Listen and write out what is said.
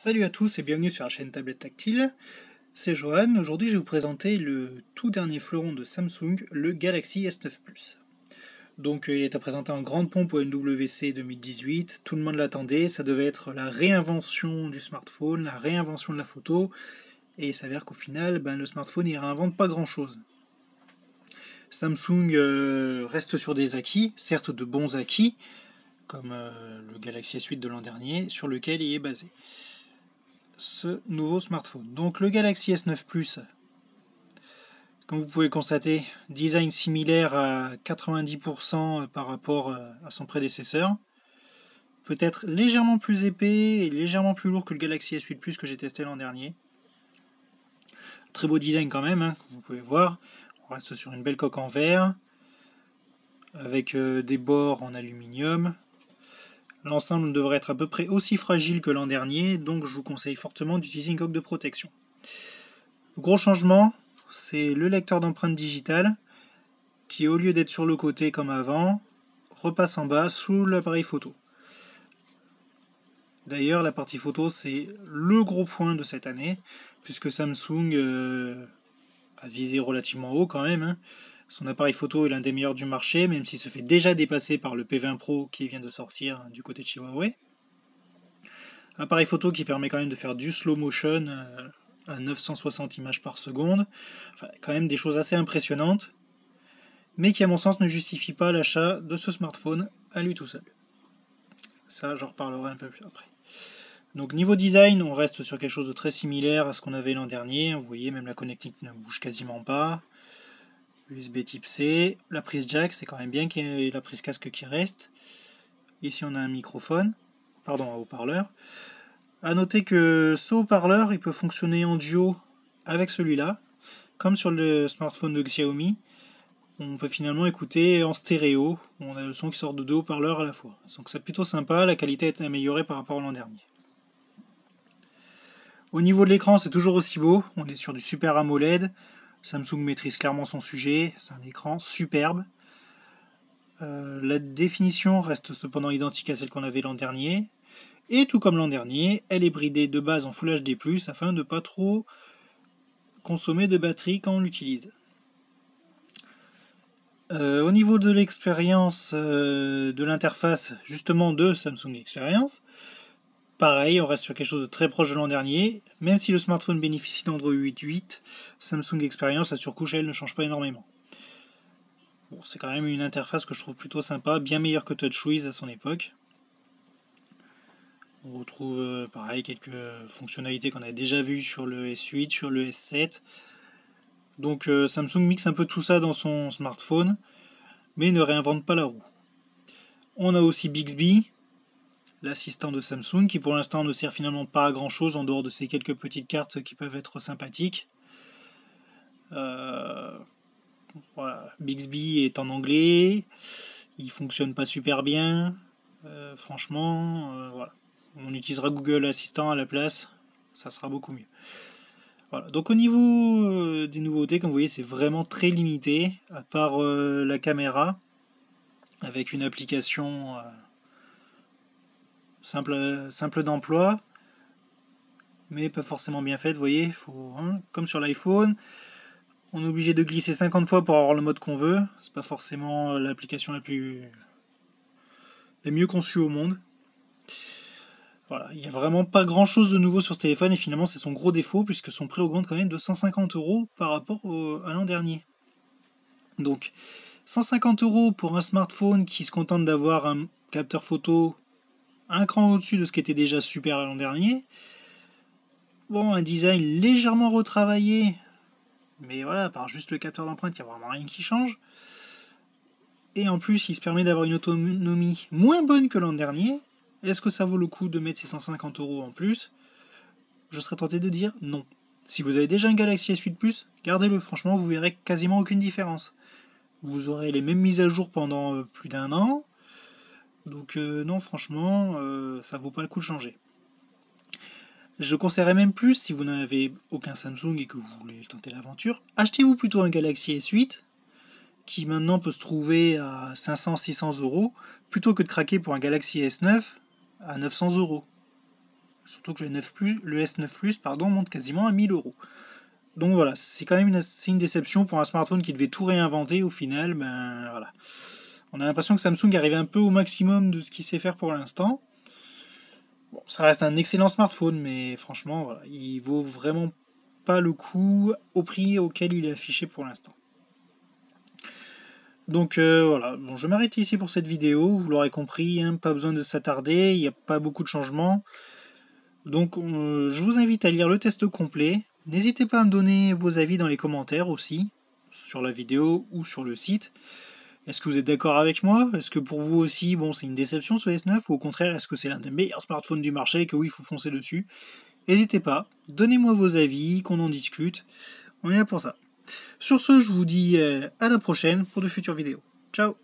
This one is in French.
Salut à tous et bienvenue sur la chaîne Tablette Tactile, c'est Johan. Aujourd'hui je vais vous présenter le tout dernier fleuron de Samsung, le Galaxy S9 Plus. Donc il était présenté en grande pompe au MWC 2018, tout le monde l'attendait, ça devait être la réinvention du smartphone, la réinvention de la photo, et il s'avère qu'au final, le smartphone il réinvente pas grand chose. Samsung reste sur des acquis, certes de bons acquis, comme le Galaxy S8 de l'an dernier, sur lequel il est basé ce nouveau smartphone. Donc le Galaxy S9 Plus, comme vous pouvez le constater, design similaire à 90% par rapport à son prédécesseur. Peut-être légèrement plus épais et légèrement plus lourd que le Galaxy S8 Plus que j'ai testé l'an dernier. Très beau design quand même, hein, comme vous pouvez voir. On reste sur une belle coque en verre, avec des bords en aluminium. L'ensemble devrait être à peu près aussi fragile que l'an dernier, donc je vous conseille fortement d'utiliser une coque de protection. Le gros changement, c'est le lecteur d'empreintes digitales, qui au lieu d'être sur le côté comme avant, repasse en bas sous l'appareil photo. D'ailleurs, la partie photo, c'est le gros point de cette année, puisque Samsung a visé relativement haut quand même, hein. Son appareil photo est l'un des meilleurs du marché, même s'il se fait déjà dépasser par le P20 Pro qui vient de sortir du côté de chez Huawei. Appareil photo qui permet quand même de faire du slow motion à 960 images par seconde. Enfin, quand même des choses assez impressionnantes, mais qui à mon sens ne justifie pas l'achat de ce smartphone à lui tout seul. Ça, j'en reparlerai un peu plus après. Donc niveau design, on reste sur quelque chose de très similaire à ce qu'on avait l'an dernier. Vous voyez, même la connectique ne bouge quasiment pas. USB type C, la prise jack, c'est quand même bien qu'il y ait la prise casque qui reste. Ici on a un microphone, pardon, un haut-parleur. A noter que ce haut-parleur, il peut fonctionner en duo avec celui-là, comme sur le smartphone de Xiaomi. On peut finalement écouter en stéréo, on a le son qui sort de deux haut-parleurs à la fois. Donc c'est plutôt sympa, la qualité est améliorée par rapport à l'an dernier. Au niveau de l'écran, c'est toujours aussi beau, on est sur du Super AMOLED. Samsung maîtrise clairement son sujet, c'est un écran superbe. La définition reste cependant identique à celle qu'on avait l'an dernier. Et tout comme l'an dernier, elle est bridée de base en Full HD+, afin de ne pas trop consommer de batterie quand on l'utilise. Au niveau de l'expérience de l'interface justement de Samsung Experience, pareil, on reste sur quelque chose de très proche de l'an dernier. Même si le smartphone bénéficie d'Android 8.8, Samsung Experience, la surcouche, elle, ne change pas énormément. Bon, c'est quand même une interface que je trouve plutôt sympa, bien meilleure que TouchWiz à son époque. On retrouve pareil quelques fonctionnalités qu'on a déjà vues sur le S8, sur le S7. Donc Samsung mixe un peu tout ça dans son smartphone, mais ne réinvente pas la roue. On a aussi Bixby, l'assistant de Samsung, qui pour l'instant ne sert finalement pas à grand chose en dehors de ces quelques petites cartes qui peuvent être sympathiques. Voilà. Bixby est en anglais, il fonctionne pas super bien. Franchement, voilà. On utilisera Google Assistant à la place, ça sera beaucoup mieux. Voilà. Donc au niveau des nouveautés, comme vous voyez, c'est vraiment très limité, à part la caméra, avec une application simple d'emploi, mais pas forcément bien faite, vous voyez, comme sur l'iPhone, on est obligé de glisser 50 fois pour avoir le mode qu'on veut, c'est pas forcément l'application la mieux conçue au monde. Voilà, il n'y a vraiment pas grand chose de nouveau sur ce téléphone et finalement c'est son gros défaut puisque son prix augmente quand même de 150 € par rapport à l'an dernier. Donc 150 € pour un smartphone qui se contente d'avoir un capteur photo un cran au-dessus de ce qui était déjà super l'an dernier. Bon, un design légèrement retravaillé, mais voilà, par juste le capteur d'empreinte, il n'y a vraiment rien qui change. Et en plus, il se permet d'avoir une autonomie moins bonne que l'an dernier. Est-ce que ça vaut le coup de mettre ces 150 € en plus? Je serais tenté de dire non. Si vous avez déjà un Galaxy S8 Plus, gardez-le, franchement, vous verrez quasiment aucune différence. Vous aurez les mêmes mises à jour pendant plus d'un an. Donc non, franchement, ça vaut pas le coup de changer. Je conseillerais même plus, si vous n'avez aucun Samsung et que vous voulez tenter l'aventure, achetez-vous plutôt un Galaxy S8, qui maintenant peut se trouver à 500-600 €, plutôt que de craquer pour un Galaxy S9 à 900 €. Surtout que le S9 Plus monte quasiment à 1000 euros. Donc voilà, c'est quand même une déception pour un smartphone qui devait tout réinventer. Au final, ben voilà. On a l'impression que Samsung arrive un peu au maximum de ce qu'il sait faire pour l'instant. Bon, ça reste un excellent smartphone, mais franchement, voilà, il vaut vraiment pas le coup au prix auquel il est affiché pour l'instant. Donc voilà, bon, je m'arrête ici pour cette vidéo, vous l'aurez compris, hein, pas besoin de s'attarder, il n'y a pas beaucoup de changements. Donc je vous invite à lire le test complet. N'hésitez pas à me donner vos avis dans les commentaires aussi, sur la vidéo ou sur le site. Est-ce que vous êtes d'accord avec moi? Est-ce que pour vous aussi, bon, c'est une déception ce S9, ou au contraire, est-ce que c'est l'un des meilleurs smartphones du marché et que oui, il faut foncer dessus? N'hésitez pas, donnez-moi vos avis, qu'on en discute. On est là pour ça. Sur ce, je vous dis à la prochaine pour de futures vidéos. Ciao!